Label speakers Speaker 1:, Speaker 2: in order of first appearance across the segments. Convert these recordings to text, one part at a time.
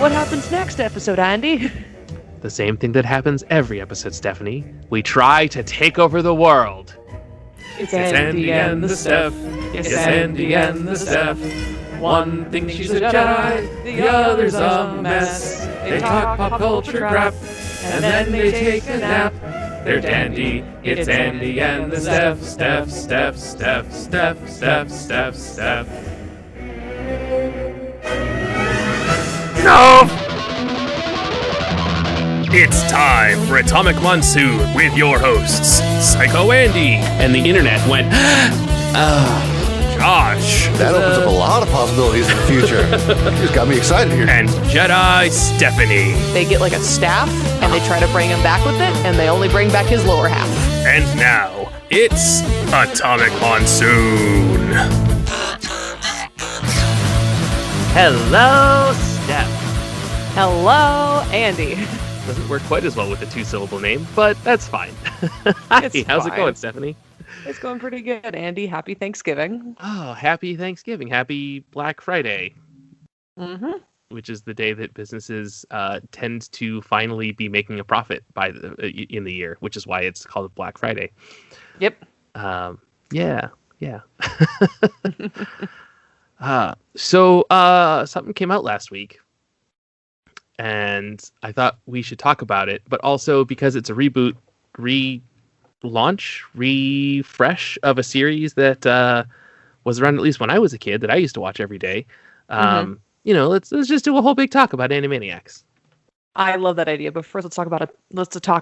Speaker 1: What happens next episode, Andy?
Speaker 2: The same thing that happens every episode, Stephanie. We try to take over the world.
Speaker 1: It's Andy and the Steph. It's Andy and the Steph. One thinks she's a Jedi, the other's a mess. They talk pop culture crap, and then they take a nap. They're dandy. It's Andy and the Steph. Steph, Steph, Steph, Steph, Steph, Steph, Steph.
Speaker 2: No!
Speaker 3: It's time for Atomic Monsoon with your hosts, Psycho Andy.
Speaker 2: And the internet went,
Speaker 3: Josh.
Speaker 4: That opens up a lot of possibilities in the future. You just got me excited here.
Speaker 3: And Jedi Stephanie.
Speaker 5: They get like a staff, and they try to bring him back with it, and they only bring back his lower half.
Speaker 3: And now, it's Atomic Monsoon.
Speaker 2: hello, Steph.
Speaker 5: Hello, Andy.
Speaker 2: Doesn't work quite as well with a two-syllable name, but that's fine. Hi,
Speaker 5: It's
Speaker 2: how's it
Speaker 5: fine.
Speaker 2: going, Stephanie?
Speaker 5: It's going pretty good, Andy. Happy Thanksgiving.
Speaker 2: Oh, happy Thanksgiving. Happy Black Friday,
Speaker 5: Mm-hmm.
Speaker 2: which is the day that businesses tend to finally be making a profit in the year, which is why it's called Black Friday.
Speaker 5: Yep.
Speaker 2: Yeah. So something came out last week, and I thought we should talk about it, but also because it's a reboot, relaunch, refresh of a series that was around at least when I was a kid that I used to watch every day. Let's just do a whole big talk about Animaniacs.
Speaker 5: I love that idea, but first let's talk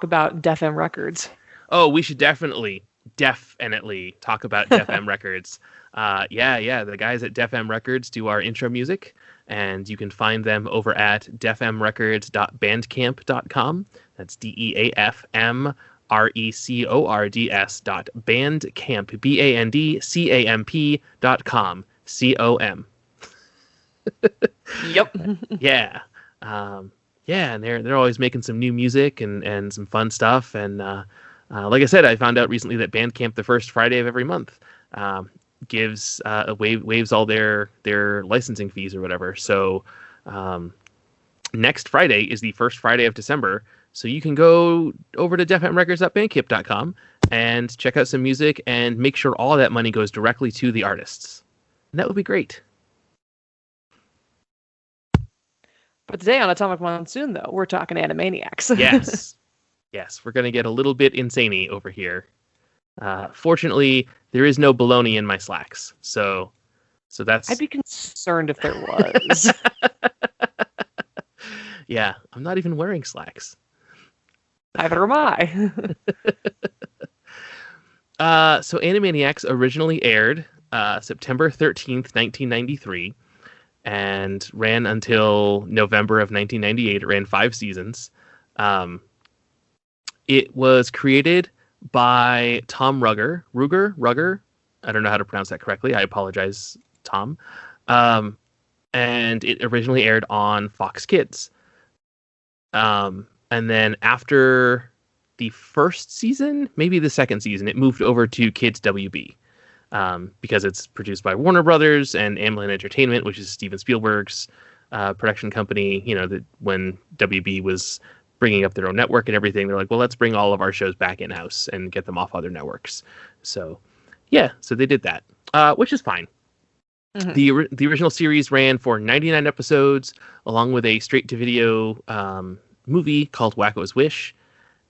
Speaker 5: about Def M Records.
Speaker 2: Oh, we should definitely talk about Def M Records. The guys at Def M Records do our intro music, and you can find them over at defmrecords.bandcamp.com. That's DEAFMRECORDS.bandcamp, BANDCAMP.com, COM.
Speaker 5: Yep.
Speaker 2: Yeah. And they're always making some new music and some fun stuff. And like I said, I found out recently that Bandcamp, the first Friday of every month, waives all their licensing fees or whatever. So next Friday is the first Friday of December. So you can go over to defmrecords.bandcamp.com and check out some music and make sure all of that money goes directly to the artists. And that would be great.
Speaker 5: But today on Atomic Monsoon, though, we're talking Animaniacs.
Speaker 2: Yes, we're going to get a little bit insane-y over here. Fortunately, there is no baloney in my slacks, so that's...
Speaker 5: I'd be concerned if there was.
Speaker 2: Yeah, I'm not even wearing slacks.
Speaker 5: Neither am I.
Speaker 2: So Animaniacs originally aired September 13th, 1993, and ran until November of 1998. It ran 5 seasons. It was created by Tom Ruger. I don't know how to pronounce that correctly. I apologize, Tom. And it originally aired on Fox Kids. And then after the first season, maybe the second season, it moved over to Kids WB. Because it's produced by Warner Brothers and Amblin Entertainment, which is Steven Spielberg's production company. You know, that when WB was bringing up their own network and everything, they're like, well, let's bring all of our shows back in-house and get them off other networks. So they did that, which is fine. Mm-hmm. The original series ran for 99 episodes, along with a straight-to-video movie called Wacko's Wish.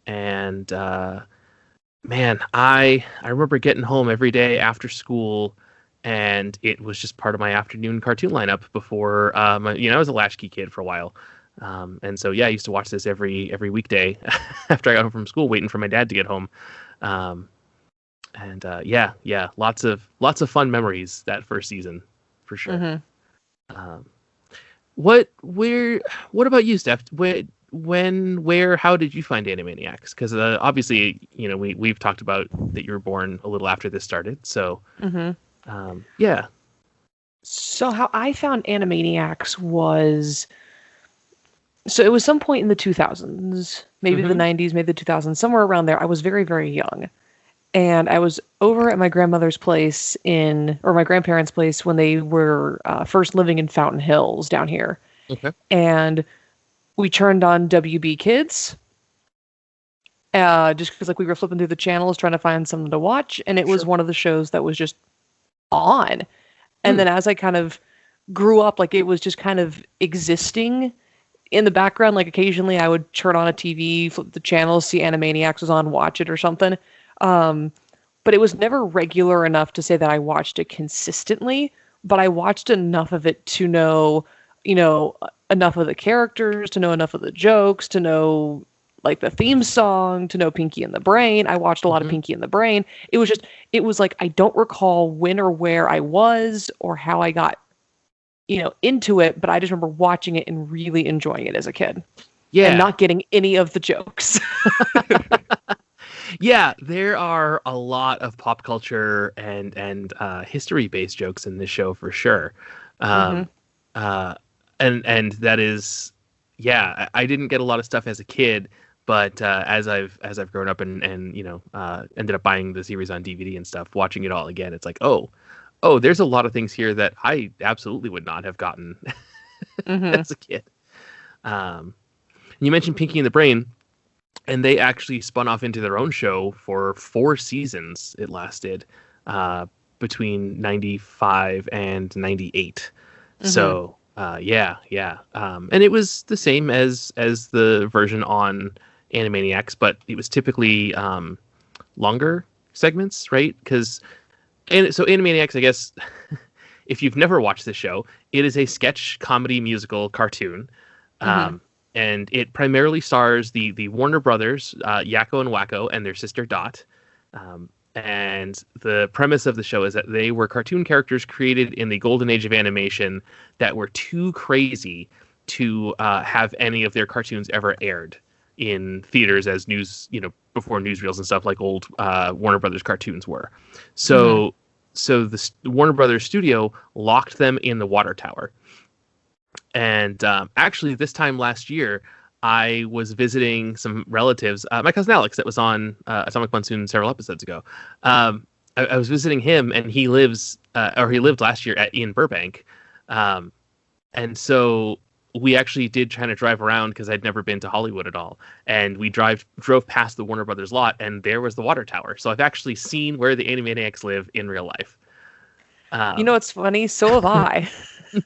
Speaker 2: And man, I remember getting home every day after school, and it was just part of my afternoon cartoon lineup before, I was a latchkey kid for a while. And so, I used to watch this every weekday after I got home from school, waiting for my dad to get home. Lots of fun memories that first season, for sure.
Speaker 5: Mm-hmm.
Speaker 2: What about you, Steph? How did you find Animaniacs? Because obviously, we've talked about that you were born a little after this started. So,
Speaker 5: So how I found Animaniacs was... So it was some point in the 2000s, maybe the 90s, maybe the 2000s, somewhere around there. I was very, very young. And I was over at my grandmother's place or my grandparents' place when they were first living in Fountain Hills down here.
Speaker 2: Okay.
Speaker 5: And we turned on WB Kids. Just because like we were flipping through the channels trying to find something to watch, and it was one of the shows that was just on. And then as I kind of grew up, like it was just kind of existing in the background. Like occasionally I would turn on a TV, flip the channels, see Animaniacs was on, watch it or something. But it was never regular enough to say that I watched it consistently, but I watched enough of it to know, enough of the characters, to know enough of the jokes, to know like the theme song, to know Pinky and the Brain. I watched a lot of Pinky and the Brain. It was like, I don't recall when or where I was or how I got, into it, but I just remember watching it and really enjoying it as a kid. Yeah. And not getting any of the jokes.
Speaker 2: Yeah, there are a lot of pop culture and history-based jokes in this show for sure. And that is, I didn't get a lot of stuff as a kid, but as I've grown up and ended up buying the series on DVD and stuff, watching it all again, it's like, oh, there's a lot of things here that I absolutely would not have gotten as a kid. You mentioned Pinky and the Brain, and they actually spun off into their own show for 4 seasons. It lasted between 95 and 98. So and it was the same as the version on Animaniacs, but it was typically longer segments, right? So Animaniacs, I guess, if you've never watched the show, it is a sketch comedy musical cartoon. And it primarily stars the Warner Brothers, Yakko and Wacko, and their sister Dot. And the premise of the show is that they were cartoon characters created in the golden age of animation that were too crazy to have any of their cartoons ever aired in theaters as news, before newsreels and stuff like old Warner Brothers cartoons were. So the Warner Brothers studio locked them in the water tower. And actually, this time last year, I was visiting some relatives. My cousin Alex, that was on Atomic Monsoon several episodes ago. I was visiting him, and he lived last year in Burbank. And so we actually did try to drive around because I'd never been to Hollywood at all. And we drove past the Warner Brothers lot, and there was the water tower. So I've actually seen where the Animaniacs live in real life.
Speaker 5: It's funny. So have I.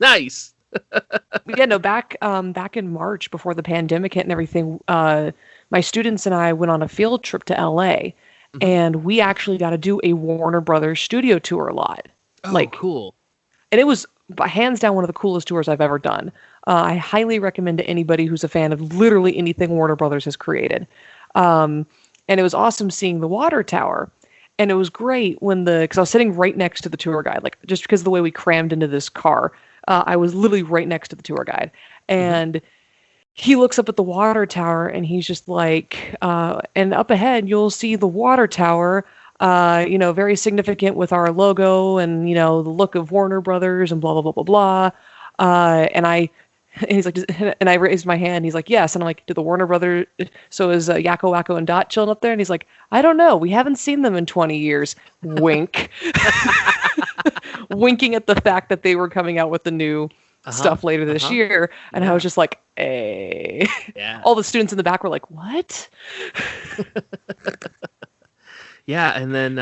Speaker 2: Nice.
Speaker 5: Back in March before the pandemic hit and everything, my students and I went on a field trip to LA, and we actually got to do a Warner Brothers studio tour lot.
Speaker 2: Oh, cool.
Speaker 5: And it was hands down one of the coolest tours I've ever done. I highly recommend to anybody who's a fan of literally anything Warner Brothers has created. And it was awesome seeing the water tower. And it was great because I was sitting right next to the tour guide, like just because of the way we crammed into this car. I was literally right next to the tour guide, and he looks up at the water tower, and he's just like, and up ahead, you'll see the water tower, very significant with our logo and, the look of Warner Brothers and blah, blah, blah, blah, blah. And he's like, and I raised my hand. He's like, yes. And I'm like, do the Warner Brothers, so is Yakko, Wacko, and Dot chilling up there? And he's like, I don't know. We haven't seen them in 20 years. Wink. Winking at the fact that they were coming out with the new stuff later this year. And I was just like, hey. Yeah. All the students in the back were like, what?
Speaker 2: Yeah. And then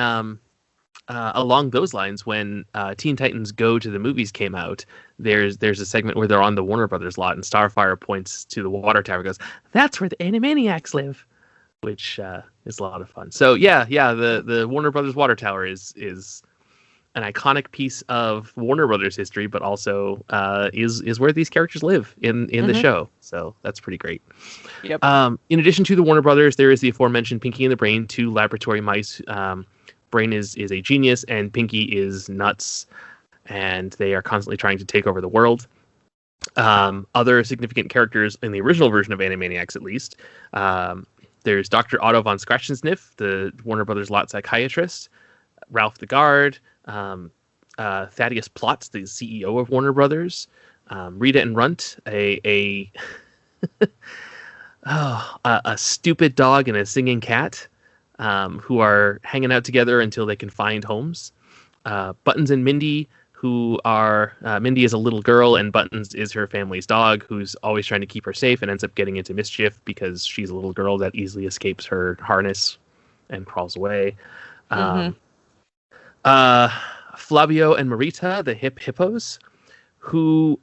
Speaker 2: along those lines, when Teen Titans Go to the Movies came out, there's a segment where they're on the Warner Brothers lot, and Starfire points to the water tower and goes, that's where the Animaniacs live, which is a lot of fun. So the Warner Brothers water tower is an iconic piece of Warner Brothers history, but also is where these characters live in the show. So that's pretty great.
Speaker 5: Yep.
Speaker 2: In addition to the Warner Brothers, there is the aforementioned Pinky and the Brain, 2 laboratory mice. Brain is a genius, and Pinky is nuts, and they are constantly trying to take over the world. Other significant characters in the original version of Animaniacs, at least. There's Dr. Otto von Scratchensniff, the Warner Brothers lot psychiatrist. Ralph the Guard. Thaddeus Plotz, the CEO of Warner Brothers. Rita and Runt, a stupid dog and a singing cat, who are hanging out together until they can find homes. Buttons and Mindy, who are Mindy is a little girl and Buttons is her family's dog, who's always trying to keep her safe and ends up getting into mischief because she's a little girl that easily escapes her harness and crawls away. Flavio and Marita, the hippos, who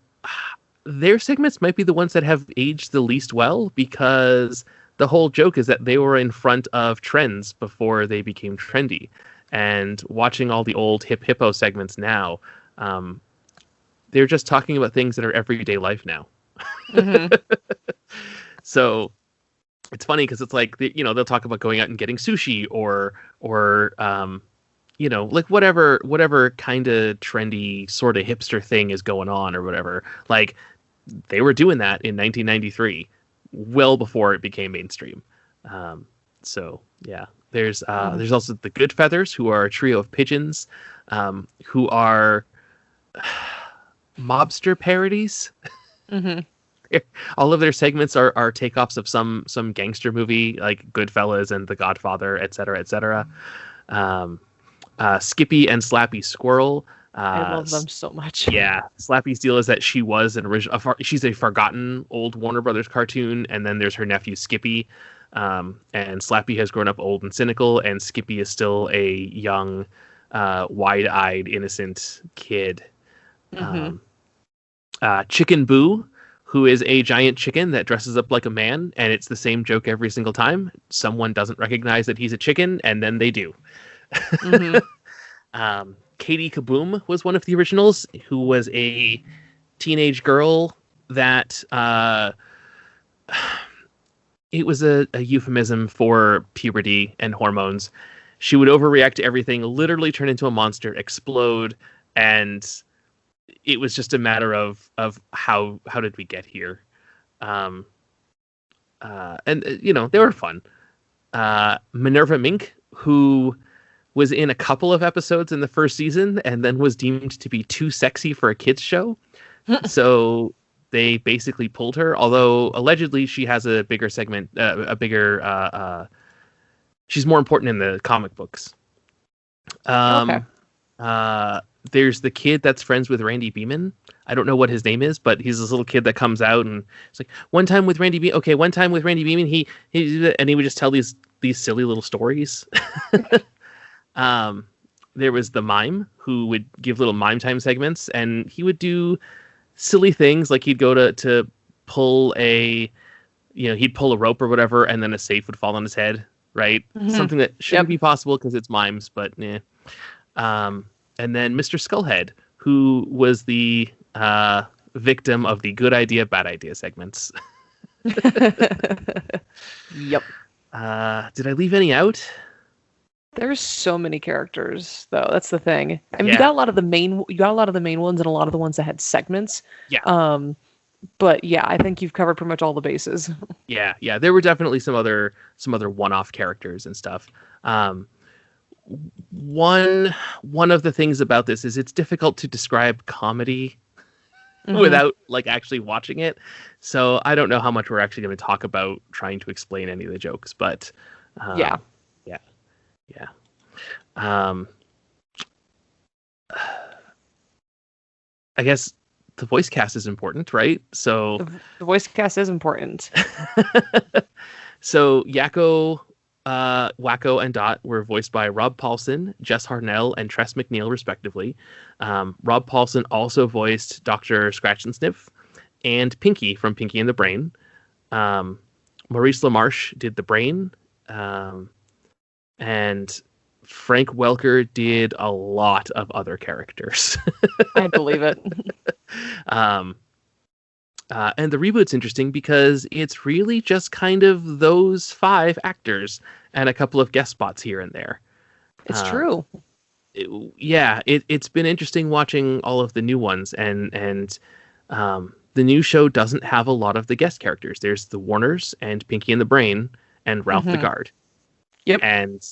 Speaker 2: their segments might be the ones that have aged the least well, because the whole joke is that they were in front of trends before they became trendy. And watching all the old hippo segments now, they're just talking about things that are everyday life now. So it's funny because it's like, they'll talk about going out and getting sushi or like whatever kind of trendy sort of hipster thing is going on or whatever. Like, they were doing that in 1993, well before it became mainstream. So yeah, there's also the Good Feathers, who are a trio of pigeons, who are mobster parodies. All of their segments are takeoffs of some gangster movie, like Goodfellas and The Godfather, etc., etc. Skippy and Slappy Squirrel.
Speaker 5: I love them so much.
Speaker 2: Yeah, Slappy's deal is that she was an original. She's a forgotten old Warner Brothers cartoon, and then there's her nephew Skippy. And Slappy has grown up old and cynical, and Skippy is still a young, wide-eyed, innocent kid. Chicken Boo, who is a giant chicken that dresses up like a man, and it's the same joke every single time. Someone doesn't recognize that he's a chicken, and then they do. Katie Kaboom was one of the originals, who was a teenage girl that it was a euphemism for puberty and hormones. She would overreact to everything, literally turn into a monster, explode, and it was just a matter of how did we get here? And they were fun. Minerva Mink, who was in a couple of episodes in the first season and then was deemed to be too sexy for a kids show. So they basically pulled her, although allegedly she has a bigger segment, she's more important in the comic books. Okay. There's the kid that's friends with Randy Beeman. I don't know what his name is, but he's this little kid that comes out and it's like, one time with Randy Beeman, he and he would just tell these silly little stories. There was the mime, who would give little mime time segments, and he would do silly things, like he'd go to pull he'd pull a rope or whatever, and then a safe would fall on his head, right? Something that shouldn't be possible because it's mimes, but yeah. And then Mr. Skullhead, who was the victim of the good idea, bad idea segments.
Speaker 5: Yep.
Speaker 2: Did I leave any out?
Speaker 5: There's so many characters, though. That's the thing. I mean, you got a lot of the main ones, and a lot of the ones that had segments. Yeah. But yeah, I think you've covered pretty much all the bases.
Speaker 2: Yeah. There were definitely some other one-off characters and stuff. One of the things about this is it's difficult to describe comedy without actually watching it. So I don't know how much we're actually going to talk about trying to explain any of the jokes, but yeah. I guess the voice cast is important, right? So
Speaker 5: the voice cast is important.
Speaker 2: So Yakko, Wacko, and Dot were voiced by Rob Paulson, Jess Harnell, and Tress MacNeille, respectively. Rob Paulson also voiced Dr. Scratch and Sniff and Pinky from Pinky and the Brain. Maurice LaMarche did the Brain. And Frank Welker did a lot of other characters.
Speaker 5: I believe it.
Speaker 2: And the reboot's interesting because it's really just kind of those 5 actors and a couple of guest spots here and there.
Speaker 5: It's true.
Speaker 2: It's been interesting watching all of the new ones, and the new show doesn't have a lot of the guest characters. There's the Warners and Pinky and the Brain and Ralph the Guard.
Speaker 5: Yep.
Speaker 2: And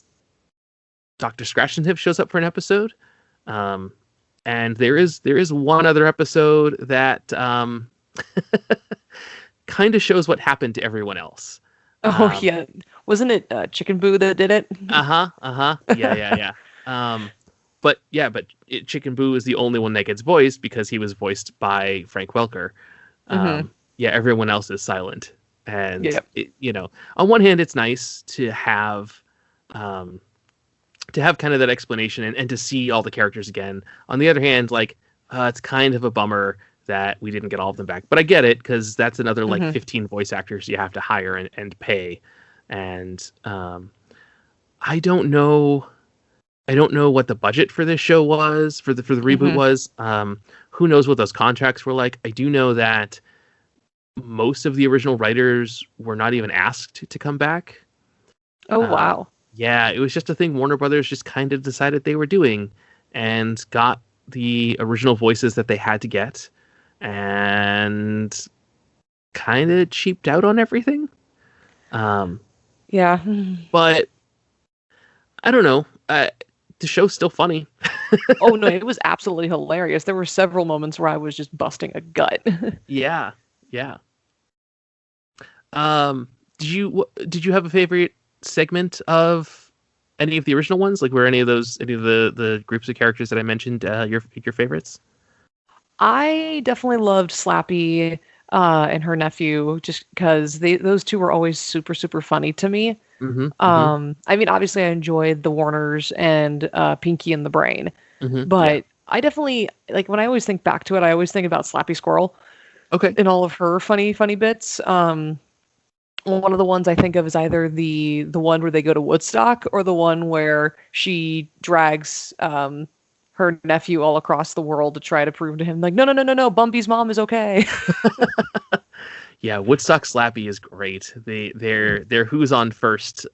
Speaker 2: Dr. Scratch and Sniff shows up for an episode. And there is one other episode that kind of shows what happened to everyone else.
Speaker 5: Yeah. Wasn't it Chicken Boo that did it?
Speaker 2: Yeah. But but Chicken Boo is the only one that gets voiced because he was voiced by Frank Welker. Everyone else is silent. And on one hand, it's nice to have kind of that explanation and to see all the characters again. On the other hand, it's kind of a bummer that we didn't get all of them back. But I get it, because that's another 15 voice actors you have to hire and pay. And I don't know what the budget for this show was, for the reboot was. Who knows what those contracts were like. I do know that most of the original writers were not even asked to come back.
Speaker 5: Oh, wow.
Speaker 2: Yeah, it was just a thing Warner Brothers just kind of decided they were doing, and got the original voices that they had to get, and kind of cheaped out on everything.
Speaker 5: Yeah.
Speaker 2: But I don't know. The show's still funny.
Speaker 5: Oh, no, it was absolutely hilarious. There were several moments where I was just busting a gut.
Speaker 2: Yeah. Did you have a favorite segment of any of the original ones? Like, were any of the groups of characters that I mentioned your favorites? I
Speaker 5: definitely loved Slappy and her nephew, just because those two were always super, super funny to me. I mean, obviously I enjoyed the Warners and Pinky and the Brain, but I definitely, like, when I always think back to it, I always think about Slappy Squirrel.
Speaker 2: Okay.
Speaker 5: And all of her funny bits. One of the ones I think of is either the one where they go to Woodstock, or the one where she drags her nephew all across the world to try to prove to him, like, no, Bumby's mom is okay.
Speaker 2: Yeah, Woodstock Slappy is great. Their Who's On First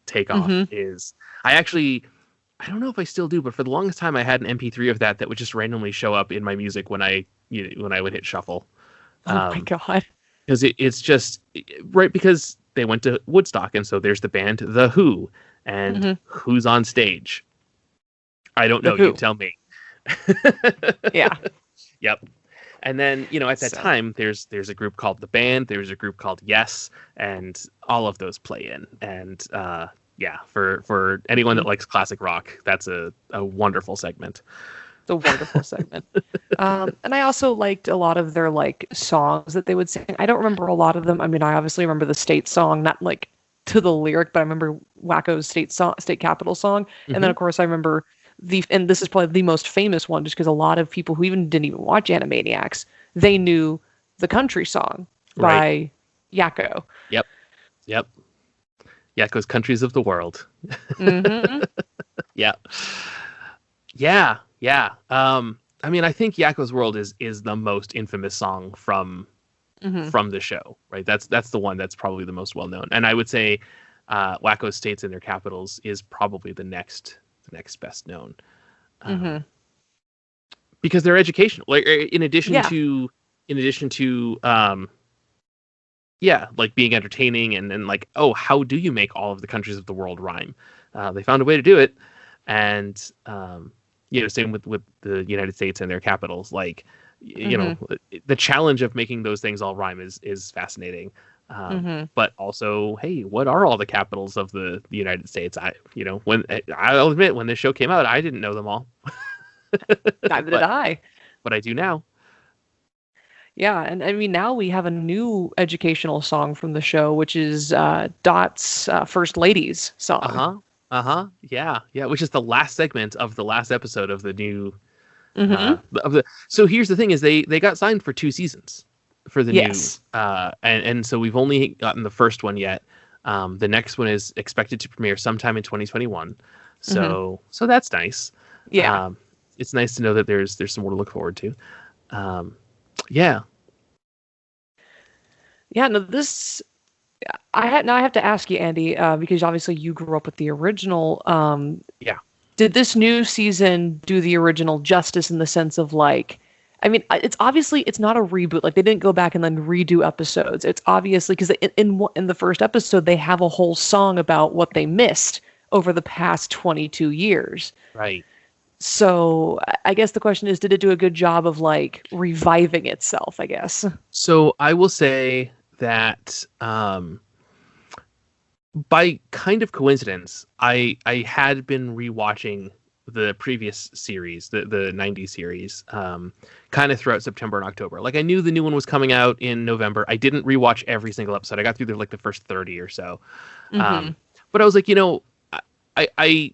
Speaker 2: takeoff is... I don't know if I still do, but for the longest time I had an MP3 of that would just randomly show up in my music when I would hit shuffle.
Speaker 5: Oh my God.
Speaker 2: Because it's just... Right, because they went to Woodstock, and so there's the band The Who, and who's on stage? I don't know, you tell me.
Speaker 5: Yeah.
Speaker 2: Yep. And then, at that time, there's a group called The Band, there's a group called Yes, and all of those play in. And for anyone that likes classic rock, that's a wonderful segment.
Speaker 5: It's a wonderful segment. And I also liked a lot of their songs that they would sing. I don't remember a lot of them. I mean, I obviously remember the state song, not to the lyric, but I remember Wacko's state capital song. And then of course I remember and this is probably the most famous one, just because a lot of people who didn't even watch Animaniacs, they knew the country song by Yakko.
Speaker 2: Yep. Yakko's Countries of the World. Yeah. I mean, I think Yakko's World is the most infamous song from the show, right? That's the one that's probably the most well known. And I would say Wacko's States and Their Capitals is probably the next best known, because they're educational. Like, in addition to being entertaining and like, oh, how do you make all of the countries of the world rhyme? They found a way to do it, and same with the United States and Their Capitals. Like, the challenge of making those things all rhyme is fascinating. But also, hey, what are all the capitals of the United States? I'll admit, when this show came out, I didn't know them all.
Speaker 5: Neither did I.
Speaker 2: But I do now.
Speaker 5: Yeah, and I mean, now we have a new educational song from the show, which is Dot's First Ladies song.
Speaker 2: Yeah, which is the last segment of the last episode of the new. So here's the thing: is they got signed for 2 seasons. For the new, and so we've only gotten the first one yet. The next one is expected to premiere sometime in 2021. So that's nice.
Speaker 5: Yeah,
Speaker 2: it's nice to know that there's some more to look forward to. Yeah. No, this I have to ask you, Andy, because obviously you grew up with the original. Did this new season do the original justice in the sense of I mean, it's obviously, it's not a reboot. Like, they didn't go back and then redo episodes. It's obviously, because in the first episode, they have a whole song about what they missed over the past 22 years. Right.
Speaker 5: So I guess the question is, did it do a good job of reviving itself, I guess?
Speaker 2: So I will say that by kind of coincidence, I had been rewatching the previous series, the 90s series, kind of throughout September and October. Like I knew the new one was coming out in November. I didn't rewatch every single episode. I got through the first 30 or so. But I was like, I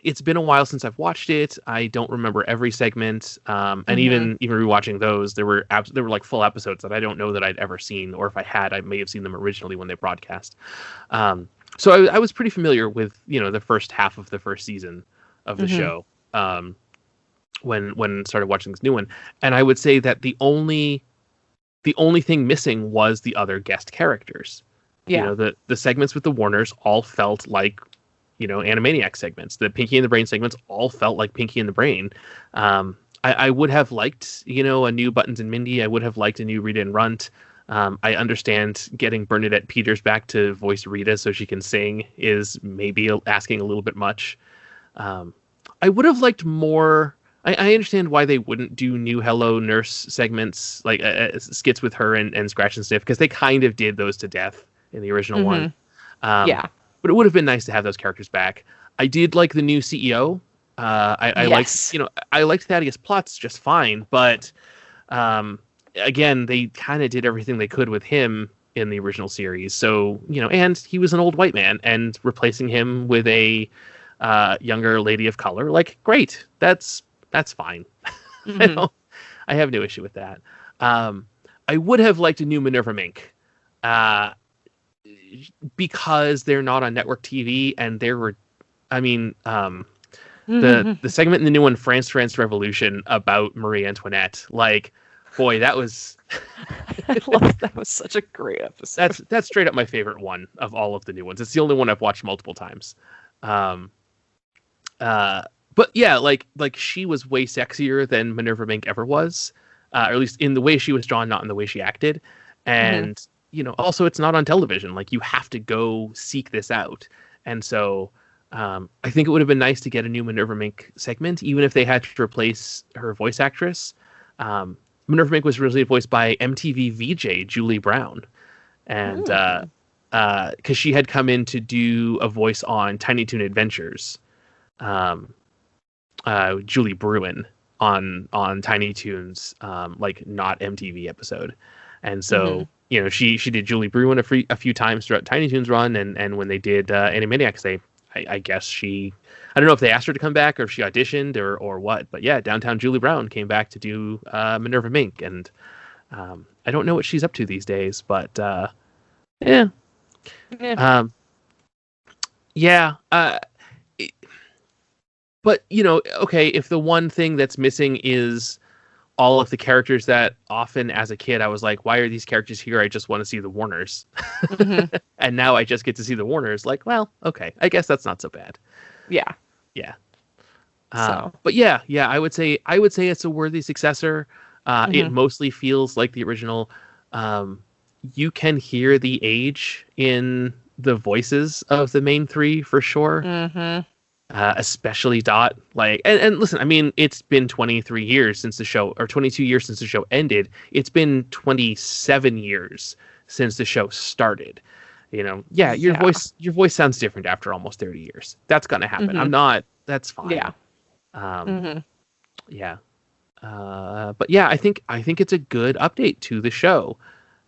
Speaker 2: it's been a while since I've watched it. I don't remember every segment. And even rewatching those, there were like full episodes that I don't know that I'd ever seen, or if I had, I may have seen them originally when they broadcast. So I was pretty familiar with, the first half of the first season of the show when started watching this new one. And I would say that the only thing missing was the other guest characters.
Speaker 5: Yeah.
Speaker 2: The segments with the Warners all felt like, Animaniacs segments. The Pinky and the Brain segments all felt like Pinky and the Brain. I would have liked, a new Buttons and Mindy. I would have liked a new Rita and Runt. I understand getting Bernadette Peters back to voice Rita so she can sing is maybe asking a little bit much. I would have liked more. I understand why they wouldn't do new Hello Nurse segments, like skits with her and Scratch and Sniff, because they kind of did those to death in the original one.
Speaker 5: Yeah.
Speaker 2: But it would have been nice to have those characters back. I did like the new CEO. I liked Thaddeus Plotz just fine, but again, they kind of did everything they could with him in the original series. So, and he was an old white man, and replacing him with a younger lady of color, like, great. That's fine. I have no issue with that. I would have liked a new Minerva Mink, because they're not on network TV, and there were, the segment in the new one, France Revolution, about Marie Antoinette, like, boy, that was
Speaker 5: I love that. Was such a great episode.
Speaker 2: That's straight up my favorite one of all of the new ones. It's the only one I've watched multiple times. But yeah, like she was way sexier than Minerva Mink ever was, or at least in the way she was drawn, not in the way she acted. And also it's not on television. Like, you have to go seek this out. And so I think it would have been nice to get a new Minerva Mink segment, even if they had to replace her voice actress. Minerva Mink was originally voiced by MTV VJ Julie Brown, and because she had come in to do a voice on Tiny Toon Adventures, Julie Bruin on Tiny Toon's like not MTV episode, and so she did Julie Bruin a few times throughout Tiny Toon's run, and when they did Animaniacs, I guess I don't know if they asked her to come back or if she auditioned or what, but yeah, Downtown Julie Brown came back to do Minerva Mink, and I don't know what she's up to these days, but yeah. But okay, if the one thing that's missing is all of the characters that often as a kid I was like, why are these characters here? I just want to see the Warners. And now I just get to see the Warners. Like, well, okay, I guess that's not so bad.
Speaker 5: Yeah.
Speaker 2: But yeah, I would say it's a worthy successor. It mostly feels like the original. You can hear the age in the voices of the main three for sure. Especially Dot. Like, and listen, it's been 23 years since the show, or 22 years since the show ended. It's been 27 years since the show started. Your voice sounds different after almost 30 years. That's gonna happen. That's fine.
Speaker 5: Yeah.
Speaker 2: But yeah, I think it's a good update to the show,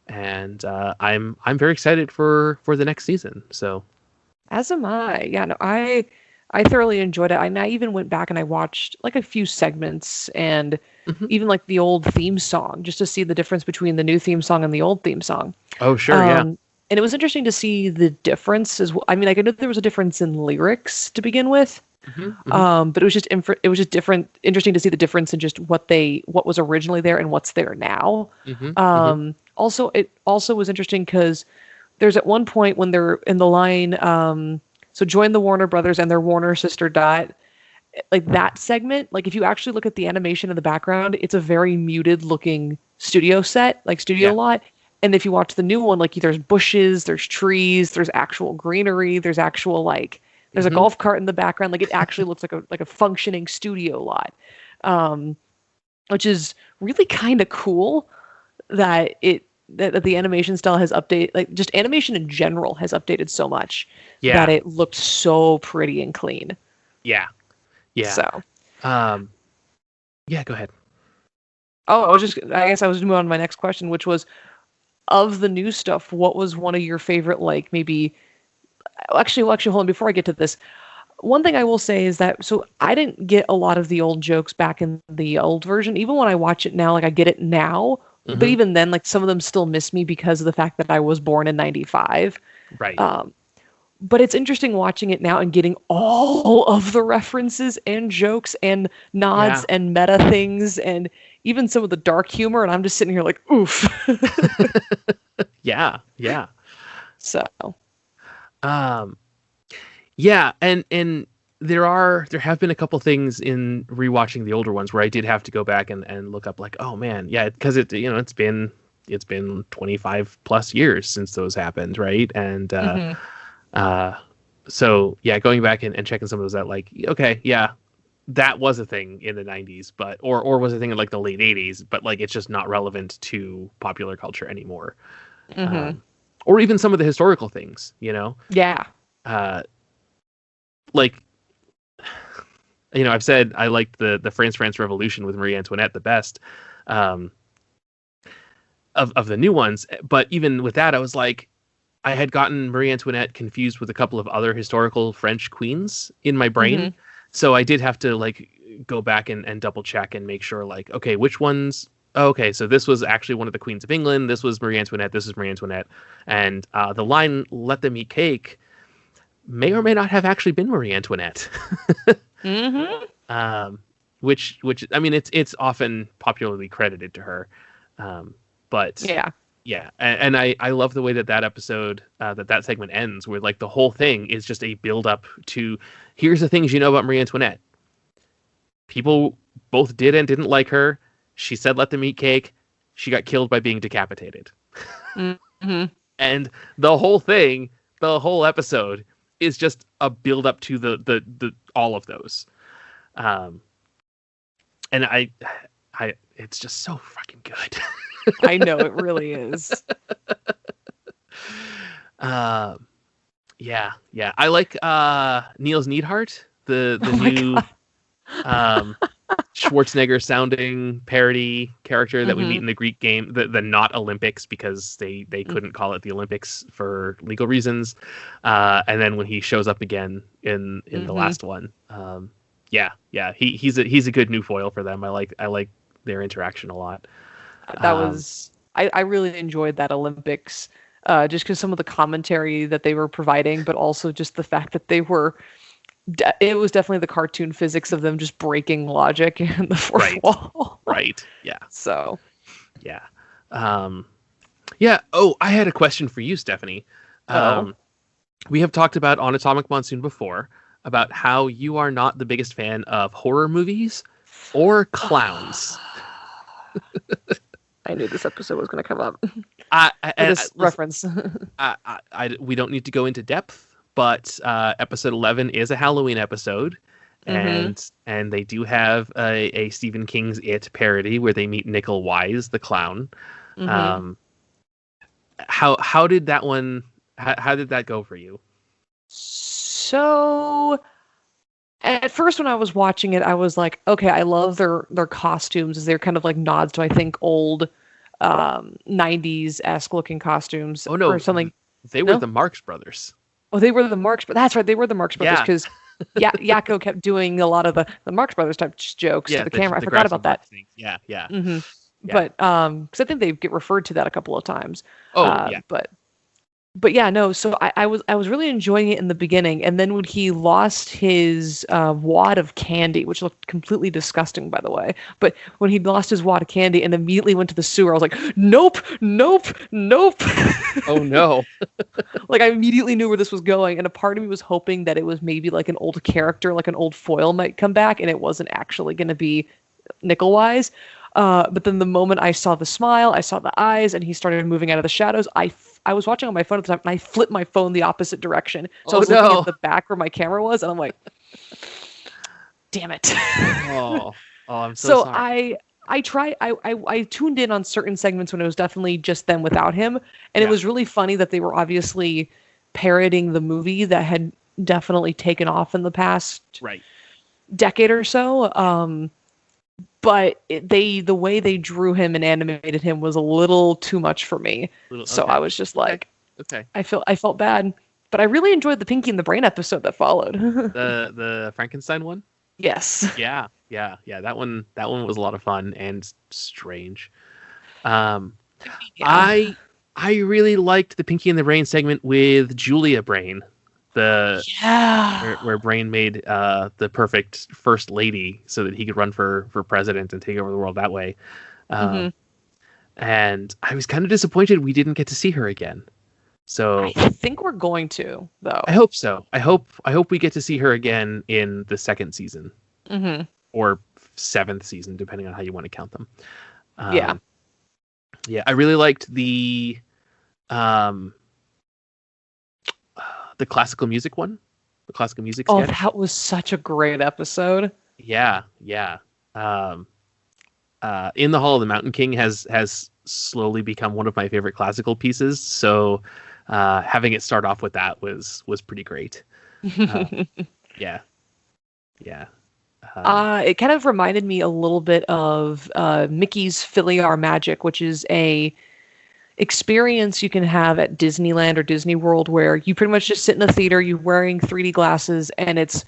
Speaker 2: and I'm very excited for the next season. So,
Speaker 5: as am I. Yeah, no, I thoroughly enjoyed it. I even went back and I watched like a few segments and even like the old theme song, just to see the difference between the new theme song and the old theme song.
Speaker 2: Oh, sure, yeah.
Speaker 5: And it was interesting to see the difference as well. I know there was a difference in lyrics to begin with. But it was just different, interesting to see the difference in just what was originally there and what's there now. Also, it also was interesting because there's at one point when they're in the line, so join the Warner Brothers and their Warner sister Dot. Like that segment, like if you actually look at the animation in the background, it's a very muted looking studio set, like studio lot. And if you watch the new one, like there's bushes, there's trees, there's actual greenery, there's actual there's a golf cart in the background. Like it actually looks like a functioning studio lot, which is really kind of cool that the animation style has updated. Like just animation in general has updated so much that it looked so pretty and clean.
Speaker 2: Yeah, Yeah.
Speaker 5: So.
Speaker 2: Yeah, go ahead.
Speaker 5: Oh, I guess I was moving on to my next question, which was, of the new stuff, what was one of your favorite, like, maybe, actually, hold on, before I get to this, one thing I will say is that, so I didn't get a lot of the old jokes back in the old version. Even when I watch it now, like, I get it now, but even then, like, some of them still miss me because of the fact that I was born in 95.
Speaker 2: Right.
Speaker 5: But it's interesting watching it now and getting all of the references and jokes and nods and meta things and even some of the dark humor. And I'm just sitting here like, oof.
Speaker 2: Yeah.
Speaker 5: So.
Speaker 2: Yeah, and there have been a couple things in rewatching the older ones where I did have to go back and look up, like, oh man, yeah, because it's been 25 plus years since those happened, right? And so yeah, going back and checking some of those out, like, okay, yeah, that was a thing in the 90s, but or was a thing in like the late 80s, but like it's just not relevant to popular culture anymore. Or even some of the historical things,
Speaker 5: Yeah.
Speaker 2: Like, I've said I liked the France Revolution with Marie Antoinette the best of the new ones, but even with that, I was like, I had gotten Marie Antoinette confused with a couple of other historical French queens in my brain, so I did have to like go back and double check and make sure, like, okay, which ones. Okay, so this was actually one of the queens of England. This was Marie Antoinette. This is Marie Antoinette, and the line "Let them eat cake" may or may not have actually been Marie Antoinette. Which I mean, it's often popularly credited to her, but yeah, and I love the way that episode that segment ends, where like the whole thing is just a build up to, here's the things you know about Marie Antoinette. People both did and didn't like her. She said, "Let them eat cake." She got killed by being decapitated. And the whole thing, the whole episode, is just a build up to the all of those. And I it's just so fucking good.
Speaker 5: I know, it really is.
Speaker 2: Yeah. I like Niels Neidhart, the new Schwarzenegger sounding parody character that we meet in the Greek game, the not Olympics, because they couldn't call it the Olympics for legal reasons. And then when he shows up again in the last one, he's a good new foil for them. I like their interaction a lot.
Speaker 5: That was I really enjoyed that Olympics, just because some of the commentary that they were providing, but also just the fact that they were. It was definitely the cartoon physics of them just breaking logic and the fourth wall.
Speaker 2: Right. Yeah.
Speaker 5: So.
Speaker 2: Yeah. Yeah. Oh, I had a question for you, Stephanie. We have talked about On Atomic Monsoon before, about how you are not the biggest fan of horror movies or clowns.
Speaker 5: I knew this episode was going to come up. Reference.
Speaker 2: We don't need to go into depth. But episode 11 is a Halloween episode, and they do have a Stephen King's It parody where they meet Nickel Wise, the clown. How did that one? How did that go for you?
Speaker 5: So, at first when I was watching it, I was like, okay, I love their costumes. They're kind of like nods to, I think, old 90s-esque looking costumes.
Speaker 2: Oh no,
Speaker 5: or something.
Speaker 2: They were the Marx Brothers.
Speaker 5: Oh, they were the Marx, but that's right, they were the Marx Brothers, because Yakko kept doing a lot of the Marx Brothers type jokes to the camera. I forgot about that.
Speaker 2: Yeah.
Speaker 5: But because I think they get referred to that a couple of times.
Speaker 2: Yeah.
Speaker 5: But yeah, no. So I was really enjoying it in the beginning, and then when he lost his wad of candy, which looked completely disgusting, by the way. But when he lost his wad of candy and immediately went to the sewer, I was like, nope.
Speaker 2: Oh no.
Speaker 5: Like, I immediately knew where this was going, and a part of me was hoping that it was maybe like an old character, like an old foil might come back, and it wasn't actually going to be Nickel Wise. But then the moment I saw the smile, I saw the eyes, and he started moving out of the shadows, I was watching on my phone at the time, and I flipped my phone the opposite direction. So I was looking at the back where my camera was, and I'm like, damn it.
Speaker 2: I'm so
Speaker 5: sorry. I tuned in on certain segments when it was definitely just them without him. And it was really funny that they were obviously parroting the movie that had definitely taken off in the past decade or so. But the way they drew him and animated him was a little too much for me. So
Speaker 2: Okay.
Speaker 5: I was just like,
Speaker 2: Okay.
Speaker 5: I felt bad. But I really enjoyed the Pinky and the Brain episode that followed.
Speaker 2: The Frankenstein one.
Speaker 5: Yes.
Speaker 2: Yeah. That one was a lot of fun and strange. I really liked the Pinky and the Brain segment with Julia Brain, where Brain made the perfect first lady so that he could run for president and take over the world that way. And I was kind of disappointed we didn't get to see her again. So
Speaker 5: I think we're going to, though.
Speaker 2: I hope so. I hope we get to see her again in the second season or seventh season, depending on how you want to count them. Yeah, I really liked the classical music one, the classical music sketch.
Speaker 5: Oh, that was such a great episode.
Speaker 2: Yeah. In the Hall of the Mountain King has slowly become one of my favorite classical pieces. So having it start off with that was pretty great. Yeah.
Speaker 5: It kind of reminded me a little bit of Mickey's Philly Our Magic, which is a experience you can have at Disneyland or Disney World where you pretty much just sit in a theater, you're wearing 3D glasses, and it's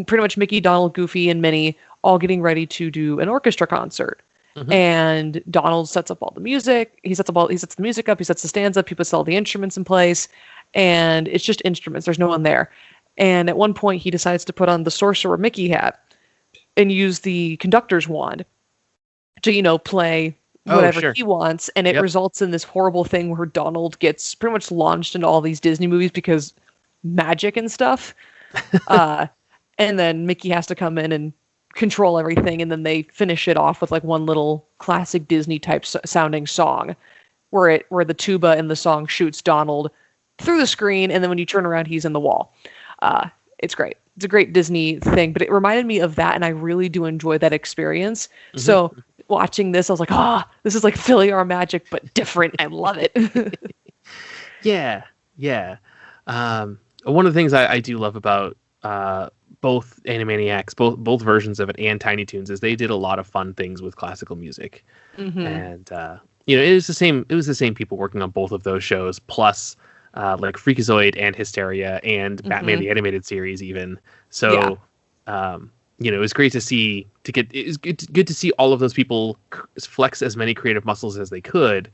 Speaker 5: pretty much Mickey, Donald, Goofy, and Minnie all getting ready to do an orchestra concert. And Donald sets up all the music. He sets the music up. He sets the stands up. He puts all the instruments in place, and it's just instruments. There's no one there. And at one point, he decides to put on the Sorcerer Mickey hat and use the conductor's wand to, play whatever he wants. And it results in this horrible thing where Donald gets pretty much launched into all these Disney movies because magic and stuff. And then Mickey has to come in and control everything, and then they finish it off with like one little classic Disney type sounding song where the tuba in the song shoots Donald through the screen, and then when you turn around he's in the wall. It's great. It's a great Disney thing, but it reminded me of that, and I really do enjoy that experience. So watching this, I was like, this is like Philly Our Magic but different. I love it.
Speaker 2: Yeah. One of the things I do love about both Animaniacs, both versions of it, and Tiny Toons, is they did a lot of fun things with classical music. And it was the same people working on both of those shows, plus like Freakazoid and Hysteria and Batman the Animated Series even. So it was great it was good to see all of those people flex as many creative muscles as they could.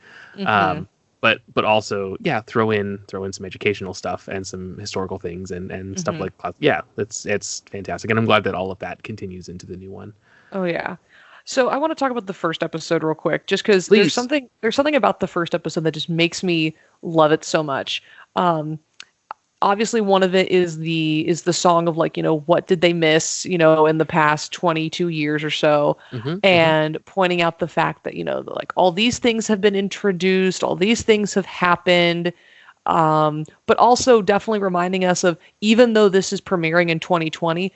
Speaker 2: But also, throw in some educational stuff and some historical things and stuff like that. Yeah, it's fantastic, and I'm glad that all of that continues into the new one.
Speaker 5: Oh yeah. So I want to talk about the first episode real quick, just because there's something about the first episode that just makes me love it so much. Obviously, one of it is the song of like, what did they miss, in the past 22 years or so, and pointing out the fact that, like all these things have been introduced, all these things have happened, but also definitely reminding us of, even though this is premiering in 2020,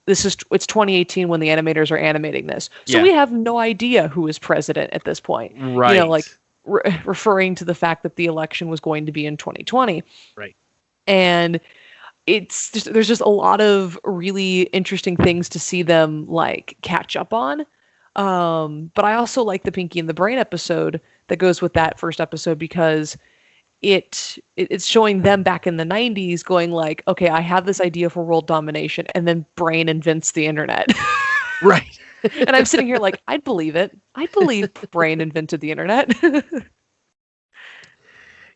Speaker 5: it's 2018 when the animators are animating this. So we have no idea who is president at this point.
Speaker 2: Right.
Speaker 5: Referring to the fact that the election was going to be in 2020.
Speaker 2: Right.
Speaker 5: And there's just a lot of really interesting things to see them like catch up on. But I also like the Pinky and the Brain episode that goes with that first episode, because it's showing them back in the 90s going like, okay, I have this idea for world domination, and then Brain invents the internet.
Speaker 2: Right.
Speaker 5: And I'm sitting here like, I'd believe it. I believe Brain invented the internet.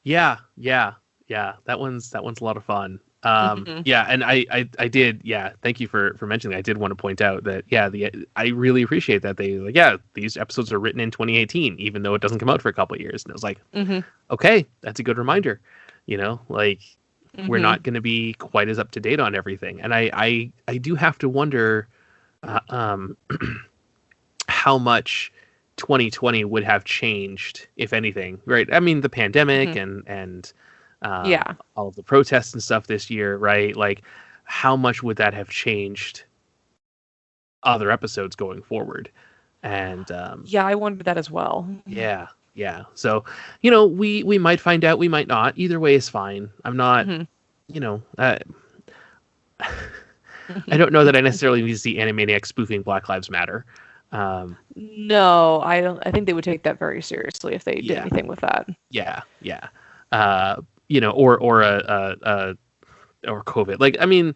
Speaker 2: Yeah. That one's a lot of fun. Yeah, and I did. Yeah, thank you for mentioning that. I did want to point out that I really appreciate that these episodes are written in 2018, even though it doesn't come out for a couple of years. And I was like, okay, that's a good reminder. We're not going to be quite as up to date on everything, and I do have to wonder how much 2020 would have changed, if anything. Right? I mean, the pandemic and all of the protests and stuff this year, right? Like, how much would that have changed other episodes going forward? And
Speaker 5: I wondered that as well.
Speaker 2: Yeah. So, we might find out, we might not. Either way is fine. I'm not, I don't know that I necessarily need to see Animaniacs spoofing Black Lives Matter.
Speaker 5: No, I don't. I think they would take that very seriously if they did
Speaker 2: Yeah.
Speaker 5: anything with that.
Speaker 2: Yeah, yeah. Or COVID. Like, I mean,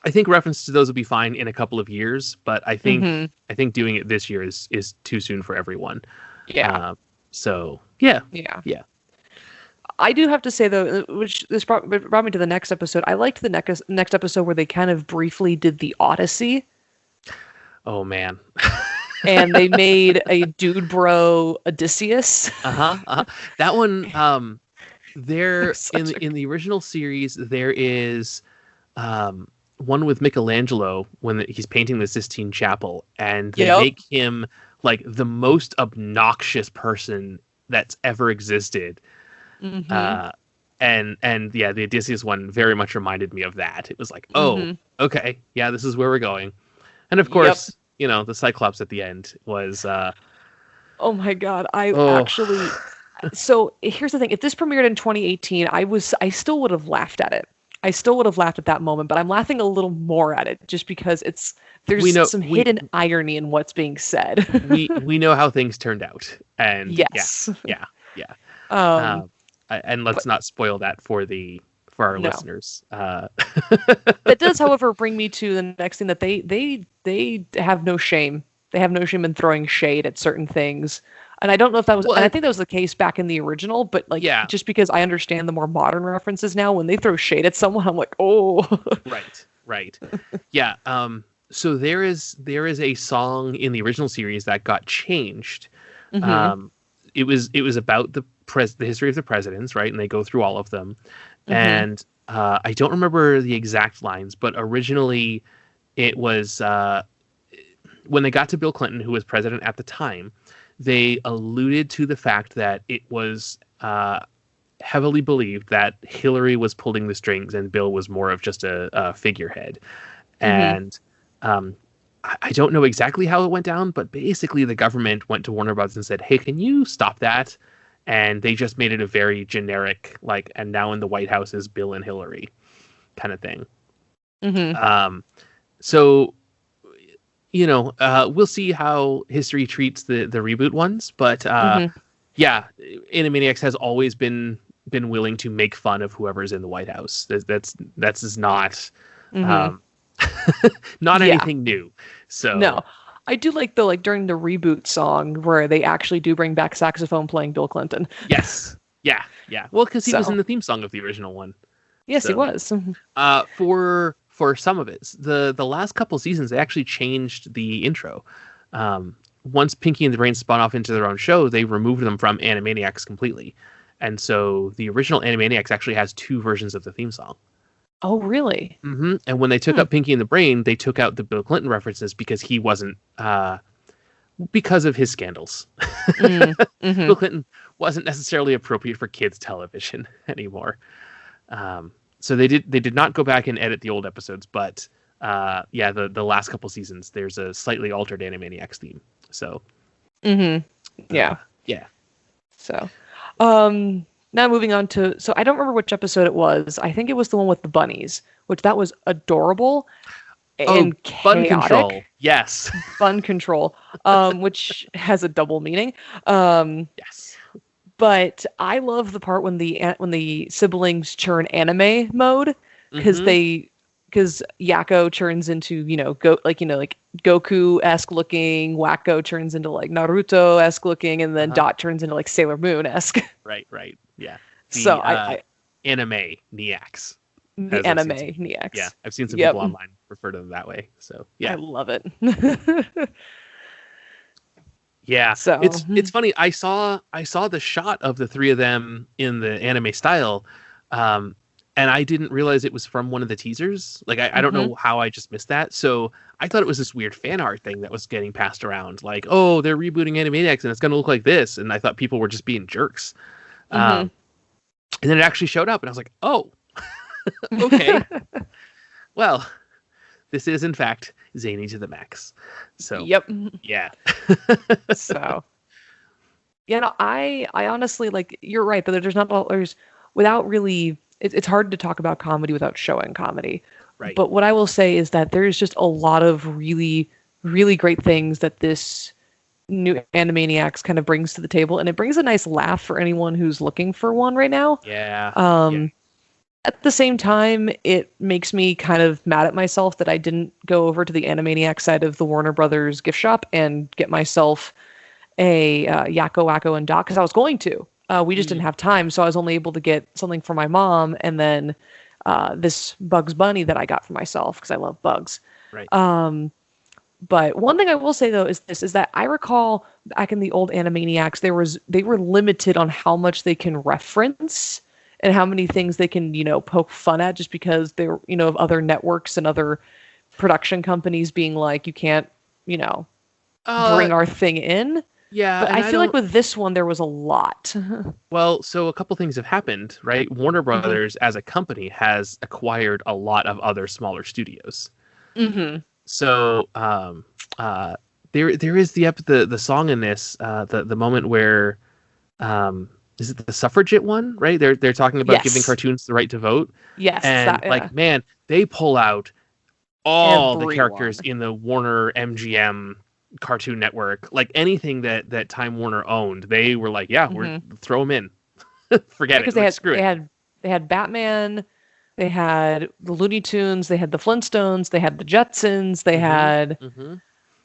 Speaker 2: I think reference to those will be fine in a couple of years, but I think doing it this year is too soon for everyone.
Speaker 5: Yeah.
Speaker 2: So yeah.
Speaker 5: I do have to say though, which this brought me to the next episode. I liked the next episode where they kind of briefly did the Odyssey.
Speaker 2: Oh man.
Speaker 5: And they made a dude bro Odysseus.
Speaker 2: That one. There in the original series, there is one with Michelangelo when he's painting the Sistine Chapel, and they make him like the most obnoxious person that's ever existed. And the Odysseus one very much reminded me of that. It was like, oh, okay, yeah, this is where we're going. And of course, the Cyclops at the end was.
Speaker 5: Oh my God! Actually. So here's the thing: if this premiered in 2018, I still would have laughed at it. I still would have laughed at that moment, but I'm laughing a little more at it just because there's some hidden irony in what's being said.
Speaker 2: we know how things turned out, and
Speaker 5: yes,
Speaker 2: yeah. And let's not spoil that for our listeners.
Speaker 5: That does, however, bring me to the next thing that they have no shame. They have no shame in throwing shade at certain things. And I don't know if that was, and I think that was the case back in the original, but just because I understand the more modern references now, when they throw shade at someone, I'm like, oh.
Speaker 2: Right. Yeah. So there is a song in the original series that got changed. It was about the history of the presidents, right? And they go through all of them. And I don't remember the exact lines, but originally it was when they got to Bill Clinton, who was president at the time. They alluded to the fact that it was heavily believed that Hillary was pulling the strings and Bill was more of just a figurehead. And I don't know exactly how it went down, but basically the government went to Warner Bros. And said, hey, can you stop that? And they just made it a very generic, and now in the White House is Bill and Hillary kind of thing. So... we'll see how history treats the reboot ones, but Animaniacs has always been willing to make fun of whoever's in the White House. That's not not anything new. So
Speaker 5: no, I do like during the reboot song where they actually do bring back saxophone playing Bill Clinton.
Speaker 2: Yes, yeah. Well, because he was in the theme song of the original one.
Speaker 5: Yes, he was.
Speaker 2: For some of it, the last couple seasons, they actually changed the intro. Once Pinky and the Brain spun off into their own show, they removed them from Animaniacs completely. And so the original Animaniacs actually has two versions of the theme song.
Speaker 5: Oh, really?
Speaker 2: And when they took up Pinky and the Brain, they took out the Bill Clinton references because he wasn't, because of his scandals. Bill Clinton wasn't necessarily appropriate for kids television anymore. So they did not go back and edit the old episodes, but the last couple seasons there's a slightly altered Animaniacs theme. So
Speaker 5: yeah. So now moving on to, so I don't remember which episode it was. I think it was the one with the bunnies, which that was adorable and
Speaker 2: Bun
Speaker 5: chaotic.
Speaker 2: Control. Yes.
Speaker 5: Bun Control, which has a double meaning.
Speaker 2: Yes.
Speaker 5: But I love the part when the siblings turn anime mode, because Yakko turns into Goku-esque looking, Wacko turns into like Naruto-esque looking, and then Dot turns into like Sailor Moon-esque.
Speaker 2: Right. Yeah.
Speaker 5: So I
Speaker 2: Animaniacs.
Speaker 5: The Animaniacs.
Speaker 2: Yeah, I've seen some people online refer to them that way. So yeah,
Speaker 5: I love it.
Speaker 2: Yeah,
Speaker 5: so
Speaker 2: it's funny. I saw the shot of the three of them in the anime style, and I didn't realize it was from one of the teasers. Like I don't know how I just missed that. So I thought it was this weird fan art thing that was getting passed around. Like, oh, they're rebooting Animaniacs and it's going to look like this. And I thought people were just being jerks. And then it actually showed up, and I was like, oh, okay. Well, this is in fact Zany to the max. So yeah.
Speaker 5: So I honestly, like, you're right, but there's without really, it's hard to talk about comedy without showing comedy.
Speaker 2: Right.
Speaker 5: But what I will say is that there's just a lot of really, really great things that this new Animaniacs kind of brings to the table, and it brings a nice laugh for anyone who's looking for one right now.
Speaker 2: Yeah.
Speaker 5: At the same time, it makes me kind of mad at myself that I didn't go over to the Animaniacs side of the Warner Brothers gift shop and get myself a Yakko, Wacko, and Doc, because I was going to. We just didn't have time, so I was only able to get something for my mom, and then this Bugs Bunny that I got for myself, because I love bugs.
Speaker 2: Right.
Speaker 5: But one thing I will say, though, is that I recall back in the old Animaniacs, they were limited on how much they can reference and how many things they can, poke fun at, just because they're, of other networks and other production companies being like, you can't, bring our thing in.
Speaker 2: Yeah.
Speaker 5: But I feel like with this one, there was a lot.
Speaker 2: Well, so a couple things have happened, right? Warner Brothers as a company has acquired a lot of other smaller studios.
Speaker 5: Mm-hmm.
Speaker 2: So there is the song in this, the moment where is it the suffragette one, right? They're talking about giving cartoons the right to vote.
Speaker 5: Yes.
Speaker 2: And man, they pull out all the characters
Speaker 5: Everyone.
Speaker 2: in the Warner MGM Cartoon Network, like anything that Time Warner owned. They were like, yeah, we're throw them in. Forget it.
Speaker 5: Because
Speaker 2: Screw it.
Speaker 5: they had Batman, they had the Looney Tunes, they had the Flintstones, they had the Jetsons, they had.
Speaker 2: Mm-hmm.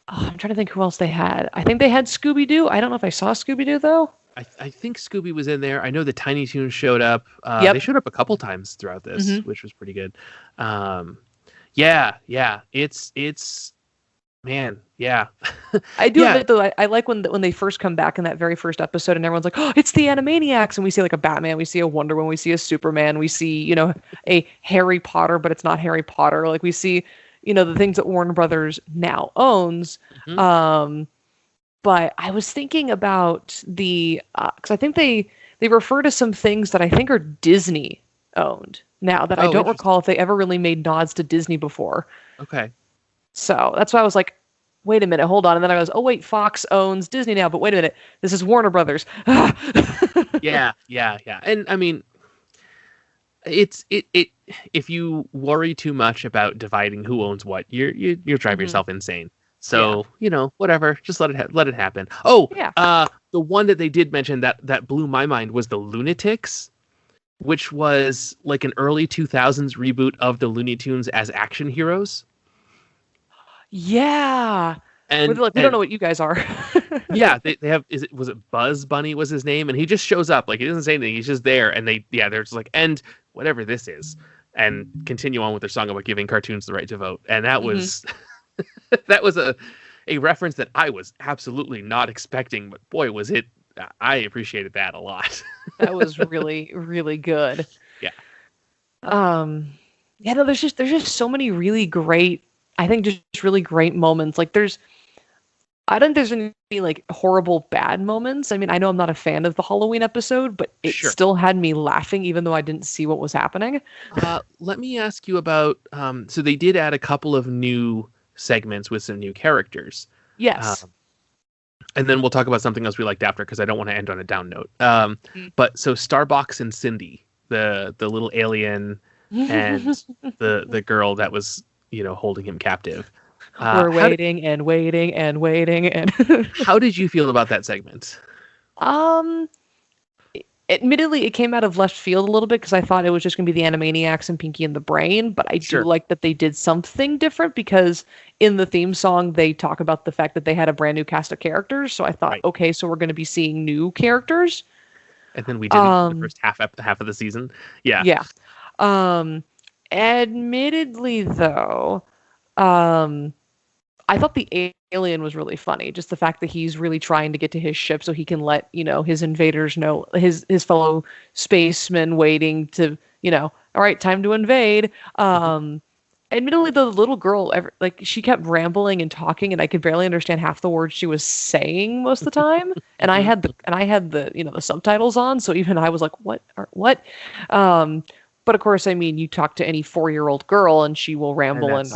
Speaker 5: Oh, I'm trying to think who else they had. I think they had Scooby-Doo. I don't know if I saw Scooby-Doo though.
Speaker 2: I think Scooby was in there. I know the Tiny Toons showed up. They showed up a couple times throughout this, which was pretty good. Yeah. It's man, yeah.
Speaker 5: I do admit though, I like when they first come back in that very first episode, and everyone's like, "Oh, it's the Animaniacs," and we see like a Batman, we see a Wonder Woman, we see a Superman, we see a Harry Potter, but it's not Harry Potter. Like we see the things that Warner Brothers now owns. But I was thinking about because I think they refer to some things that I think are Disney owned now that I don't recall if they ever really made nods to Disney before.
Speaker 2: Okay.
Speaker 5: So that's why I was like, wait a minute, hold on. And then I was, oh wait, Fox owns Disney now, but wait a minute, this is Warner Brothers.
Speaker 2: Yeah. And I mean, it if you worry too much about dividing who owns what, you're driving yourself insane. So whatever, just let it happen. Oh, yeah. The one that they did mention that blew my mind was the Lunatics, which was like an early 2000s reboot of the Looney Tunes as action heroes.
Speaker 5: Yeah. And we don't know what you guys are.
Speaker 2: Yeah, they have. Was it Buzz Bunny was his name, and he just shows up, like he doesn't say anything. He's just there, and they're just like, and whatever this is, and continue on with their song about giving cartoons the right to vote. And that was that was a reference that I was absolutely not expecting, but boy, was it! I appreciated that a lot.
Speaker 5: That was really, really good.
Speaker 2: Yeah.
Speaker 5: Yeah. No, there's just so many really great. I think just really great moments. Like I don't think there's any like horrible bad moments. I mean, I know I'm not a fan of the Halloween episode, but it still had me laughing even though I didn't see what was happening.
Speaker 2: Let me ask you about, so they did add a couple of new segments with some new characters.
Speaker 5: Yes.
Speaker 2: And then we'll talk about something else we liked after, because I don't want to end on a down note. But so Starbucks and Cindy, the little alien and the girl that was, holding him captive.
Speaker 5: We're waiting and waiting and waiting. And
Speaker 2: how did you feel about that segment?
Speaker 5: Admittedly, it came out of left field a little bit because I thought it was just going to be the Animaniacs and Pinky and the Brain. But I do like that they did something different, because in the theme song, they talk about the fact that they had a brand new cast of characters. So I thought, okay, so we're going to be seeing new characters.
Speaker 2: And then we did the first half of the season. Yeah.
Speaker 5: Yeah. Admittedly, though, I thought the alien was really funny. Just the fact that he's really trying to get to his ship so he can let, his invaders know, his fellow spacemen waiting to, all right, time to invade. Admittedly, the little girl, she kept rambling and talking, and I could barely understand half the words she was saying most of the time. And I had the subtitles on, so even I was like, what? But of course, I mean, you talk to any 4-year-old girl and she will ramble and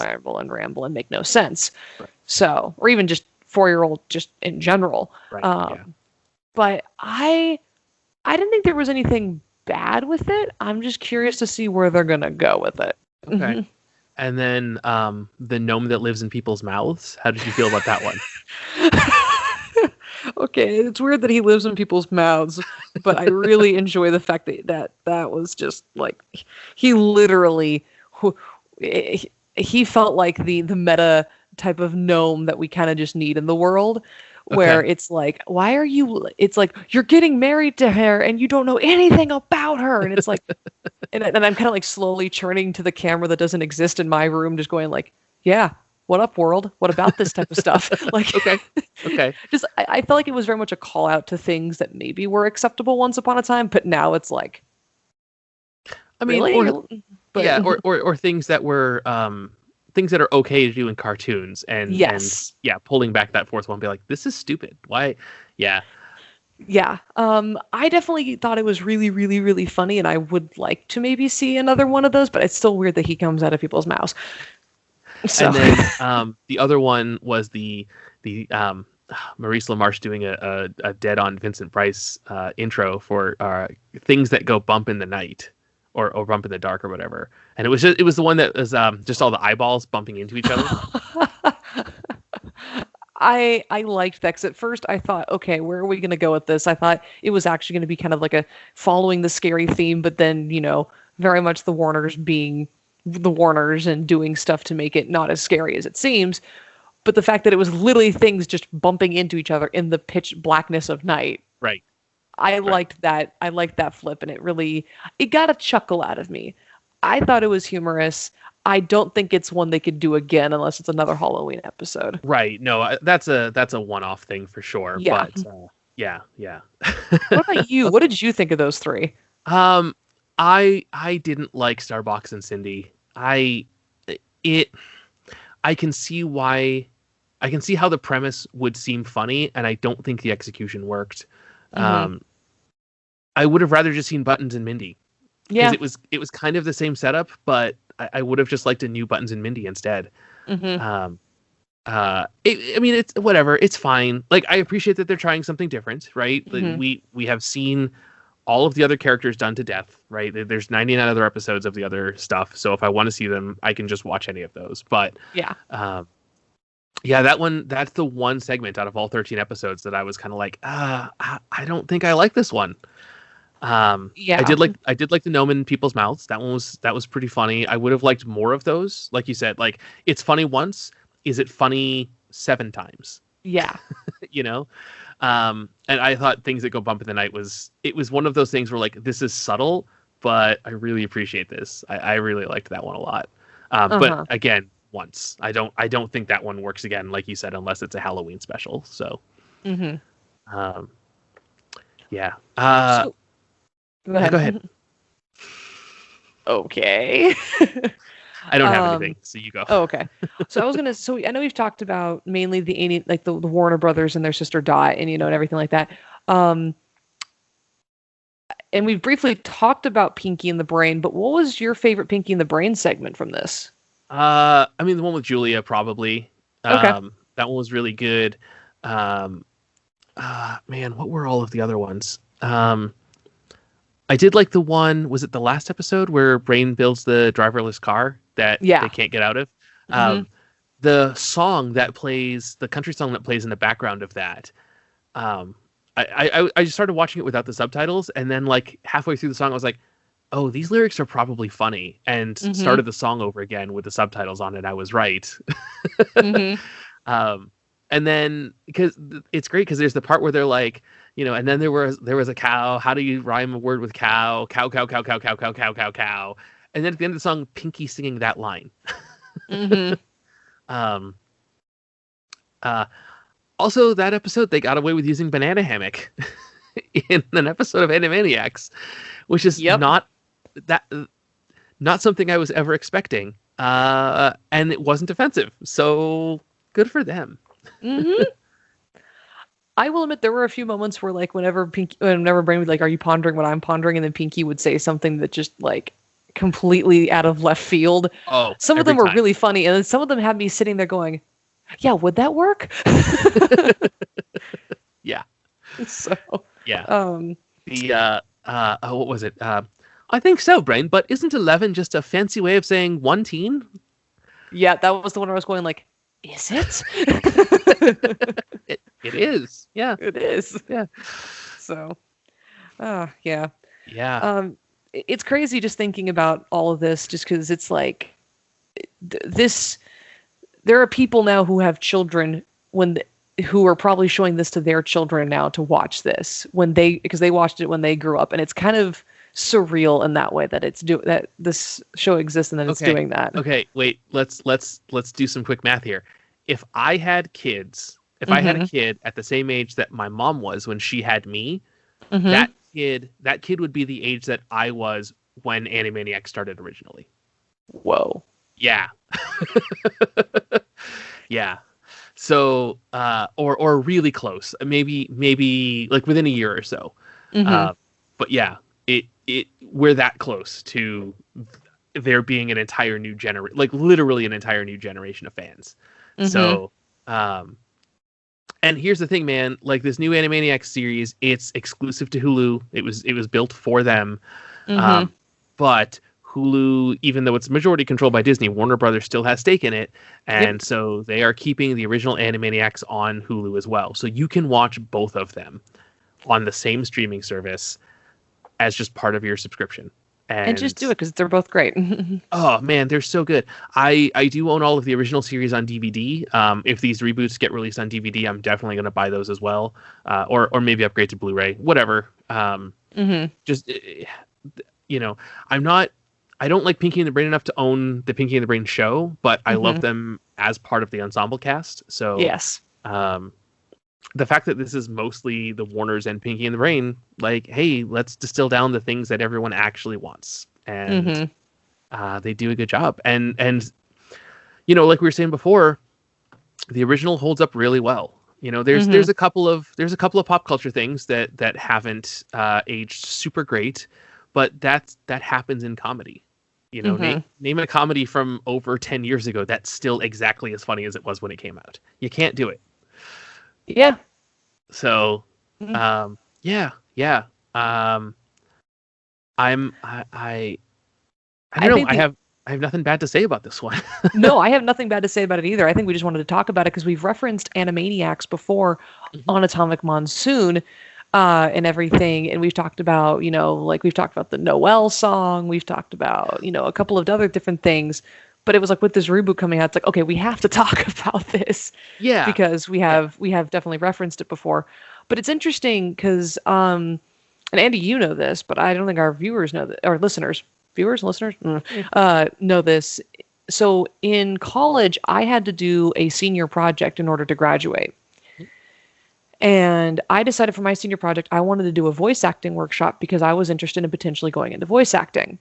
Speaker 5: ramble and make no sense. Right. So, or even just 4-year-old just in general. Right. But I didn't think there was anything bad with it. I'm just curious to see where they're going to go with it.
Speaker 2: Okay. And then the gnome that lives in people's mouths. How did you feel about that one?
Speaker 5: Okay, it's weird that he lives in people's mouths, but I really enjoy the fact that was just like he literally he felt like the meta type of gnome that we kind of just need in the world, where it's like, why are you? It's like you're getting married to her and you don't know anything about her, and it's like, and I'm kind of like slowly churning to the camera that doesn't exist in my room, just going like, yeah. What up, world? What about this type of stuff? Like,
Speaker 2: okay.
Speaker 5: Just I felt like it was very much a call out to things that maybe were acceptable once upon a time, but now it's like,
Speaker 2: I mean,
Speaker 5: really?
Speaker 2: or things that were things that are okay to do in cartoons, and pulling back that fourth one, be like, this is stupid. Why? Yeah. I definitely thought it was really, really, really funny, and I would like to maybe see another one of those, but it's still weird that he comes out of people's mouths. So. And then the other one was the Maurice LaMarche doing a dead on Vincent Price intro for things that go bump in the night or bump in the dark or whatever. And it was the one that was just all the eyeballs bumping into each other.
Speaker 5: I liked that, 'cause at first I thought, okay, where are we going to go with this? I thought it was actually going to be kind of like a following the scary theme, but then, very much the Warners being the Warners and doing stuff to make it not as scary as it seems. But the fact that it was literally things just bumping into each other in the pitch blackness of night.
Speaker 2: Right.
Speaker 5: I liked that. I liked that flip, and it got a chuckle out of me. I thought it was humorous. I don't think it's one they could do again unless it's another Halloween episode.
Speaker 2: Right. No, that's a one-off thing for sure.
Speaker 5: Yeah.
Speaker 2: But yeah.
Speaker 5: What about you? What did you think of those three?
Speaker 2: I didn't like Starbox and Cindy. I can see how the premise would seem funny, and I don't think the execution worked. I would have rather just seen Buttons and Mindy.
Speaker 5: Yeah.
Speaker 2: Because it was kind of the same setup, but I would have just liked a new Buttons and Mindy instead. I mean, it's whatever. It's fine. Like, I appreciate that they're trying something different, right? Like, we have seen all of the other characters done to death, right? There's 99 other episodes of the other stuff, so if I want to see them, I can just watch any of those. But that's the one segment out of all 13 episodes that I was kind of like, I don't think I like this one. I did like the gnome in people's mouths. That was pretty funny. I would have liked more of those. Like you said, like, it's funny once. Is it funny 7 times?
Speaker 5: Yeah.
Speaker 2: And I thought Things That Go Bump in the Night was one of those things where, like, this is subtle, but I really appreciate this. I really liked that one a lot. But again, once. I don't think that one works again, like you said, unless it's a Halloween special. So,
Speaker 5: yeah.
Speaker 2: Go ahead.
Speaker 5: Okay.
Speaker 2: I don't have anything, so you go.
Speaker 5: Oh, okay. So I know we've talked about mainly the Warner Brothers and their sister Dot and everything like that. And we've briefly talked about Pinky and the Brain, but what was your favorite Pinky and the Brain segment from this?
Speaker 2: I mean, the one with Julia, probably.
Speaker 5: Okay.
Speaker 2: That one was really good. Man, what were all of the other ones? I did like the one, was it the last episode where Brain builds the driverless car that they can't get out of? The song that plays, the country song that plays in the background of that, I just started watching it without the subtitles, and then like halfway through the song I was like, oh, these lyrics are probably funny, and started the song over again with the subtitles on it. I was right. And then, because it's great, because there's the part where they're like, and then there was a cow. How do you rhyme a word with cow? Cow, cow, cow, cow, cow, cow, cow, cow, cow. And then at the end of the song, Pinky singing that line. Also, that episode, they got away with using Banana Hammock in an episode of Animaniacs, which is not something I was ever expecting. And it wasn't offensive. So good for them.
Speaker 5: I will admit there were a few moments where, like, whenever Brain would like, "Are you pondering what I'm pondering?" and then Pinky would say something that just like completely out of left field.
Speaker 2: Oh,
Speaker 5: some of them were really funny, and then some of them had me sitting there going, "Yeah, would that work?"
Speaker 2: Yeah.
Speaker 5: So
Speaker 2: yeah. What was it? I think so, Brain. But isn't 11 just a fancy way of saying one teen?
Speaker 5: Yeah, that was the one where I was going like, is it?
Speaker 2: It is. Yeah.
Speaker 5: It is.
Speaker 2: Yeah.
Speaker 5: So, yeah.
Speaker 2: Yeah.
Speaker 5: It's crazy just thinking about all of this, just because it's like this. There are people now who have children who are probably showing this to their children now to watch this because they watched it when they grew up, and it's kind of surreal in that way that that this show exists and that it's doing that.
Speaker 2: Okay, wait. Let's do some quick math here. If I had kids, if I had a kid at the same age that my mom was when she had me, that kid would be the age that I was when Animaniacs started originally.
Speaker 5: Whoa.
Speaker 2: Yeah. Yeah. So, or really close, maybe like within a year or so. But yeah, we're that close to there being an entire new generation, like literally an entire new generation of fans. So, and here's the thing, man, like this new Animaniacs series, it's exclusive to Hulu. It was built for them. But Hulu, even though it's majority controlled by Disney, Warner Brothers still has stake in it. And so they are keeping the original Animaniacs on Hulu as well. So you can watch both of them on the same streaming service as just part of your subscription.
Speaker 5: And just do it because they're both great.
Speaker 2: Oh, man, they're so good. I do own all of the original series on DVD. If these reboots get released on DVD, I'm definitely going to buy those as well. Or maybe upgrade to Blu-ray, whatever. Just, I don't like Pinky and the Brain enough to own the Pinky and the Brain show, but I love them as part of the ensemble cast. So
Speaker 5: yes,
Speaker 2: the fact that this is mostly the Warners and Pinky and the Brain, like, hey, let's distill down the things that everyone actually wants, and they do a good job. And like we were saying before, the original holds up really well. There's a couple of pop culture things that haven't aged super great, but that happens in comedy. Name a comedy from over 10 years ago that's still exactly as funny as it was when it came out. You can't do it.
Speaker 5: Yeah.
Speaker 2: So, yeah. I don't know. I have nothing bad to say about this one.
Speaker 5: No, I have nothing bad to say about it either. I think we just wanted to talk about it because we've referenced Animaniacs before on Atomic Monsoon. And everything, and we've talked about, we've talked about the Noel song, we've talked about, a couple of other different things, but it was like with this reboot coming out, it's like, okay, we have to talk about this, because we have definitely referenced it before. But it's interesting because, and Andy, you know this, but I don't think our viewers know that, or listeners, know this. So in college, I had to do a senior project in order to graduate. And I decided for my senior project, I wanted to do a voice acting workshop because I was interested in potentially going into voice acting.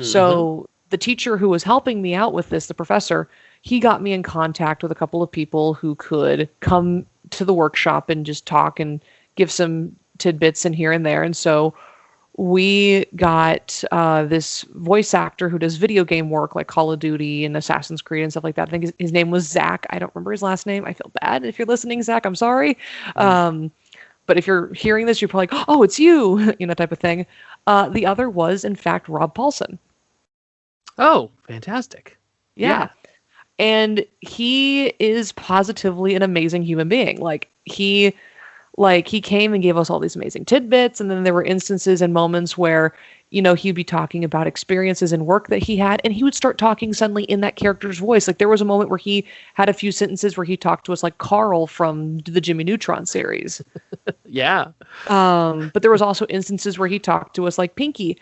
Speaker 5: So the teacher who was helping me out with this, the professor, he got me in contact with a couple of people who could come to the workshop and just talk and give some tidbits and here and there. And so we got this voice actor who does video game work like Call of Duty and Assassin's Creed and stuff like that. I think his name was Zach. I don't remember his last name. I feel bad if you're listening, Zach. I'm sorry. But if you're hearing this, you're probably like, oh, it's you, type of thing. The other was, in fact, Rob Paulson.
Speaker 2: Oh, fantastic.
Speaker 5: Yeah. And he is positively an amazing human being. He came and gave us all these amazing tidbits. And then there were instances and moments where, he'd be talking about experiences and work that he had. And he would start talking suddenly in that character's voice. Like there was a moment where he had a few sentences where he talked to us like Carl from the Jimmy Neutron series.
Speaker 2: Yeah.
Speaker 5: But there was also instances where he talked to us like Pinky.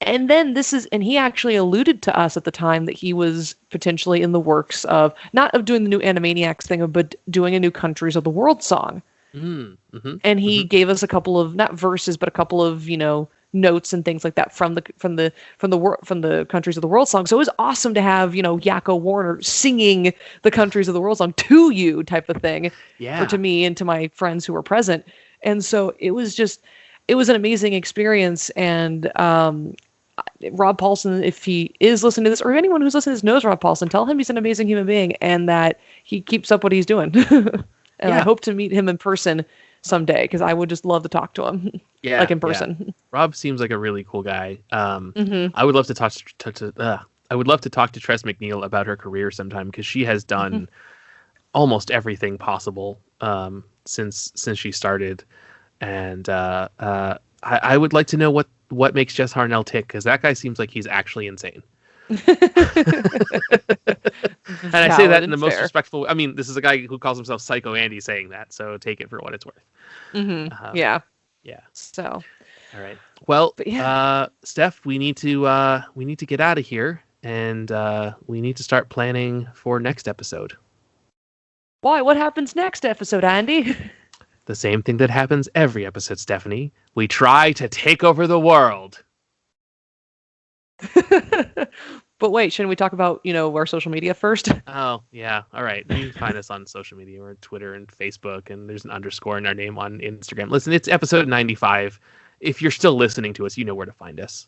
Speaker 5: And then and he actually alluded to us at the time that he was potentially in the works of, not of doing the new Animaniacs thing, but doing a new Countries of the World song. And he gave us a couple of not verses, but a couple of notes and things like that from the Countries of the World song. So it was awesome to have Yakko Warner singing the Countries of the World song to you, type of thing, or to me and to my friends who were present. And so it was an amazing experience. And Rob Paulson, if he is listening to this, or anyone who's listening to this knows Rob Paulson, tell him he's an amazing human being and that he keeps up what he's doing. And I hope to meet him in person someday because I would just love to talk to him, in person.
Speaker 2: Rob seems like a really cool guy. I would love to I would love to talk to Tress McNeil about her career sometime, because she has done almost everything possible since she started, and I would like to know what makes Jess Harnell tick, because that guy seems like he's actually insane. And I say that in the most respectful. I mean, this is a guy who calls himself Psycho Andy saying that, so take it for what it's worth.
Speaker 5: Yeah.
Speaker 2: So, all right. Well, Steph, we need to get out of here, and we need to start planning for next episode.
Speaker 5: Why? What happens next episode, Andy?
Speaker 2: The same thing that happens every episode, Stephanie. We try to take over the world.
Speaker 5: But wait, shouldn't we talk about, our social media first?
Speaker 2: Oh, yeah. All right. You can find us on social media. We're on Twitter and Facebook, and there's an underscore in our name on Instagram. Listen, it's episode 95. If you're still listening to us, you know where to find us.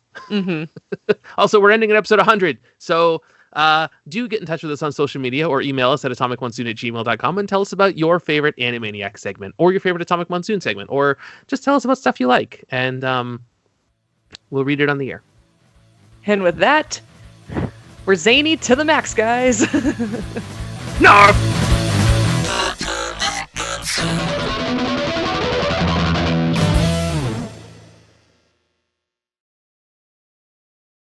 Speaker 2: Also, we're ending at episode 100. So do get in touch with us on social media, or email us at atomicmonsoon@gmail.com and tell us about your favorite Animaniacs segment, or your favorite Atomic Monsoon segment, or just tell us about stuff you like, and we'll read it on the air.
Speaker 5: And with that, we're zany to the max, guys.
Speaker 2: No!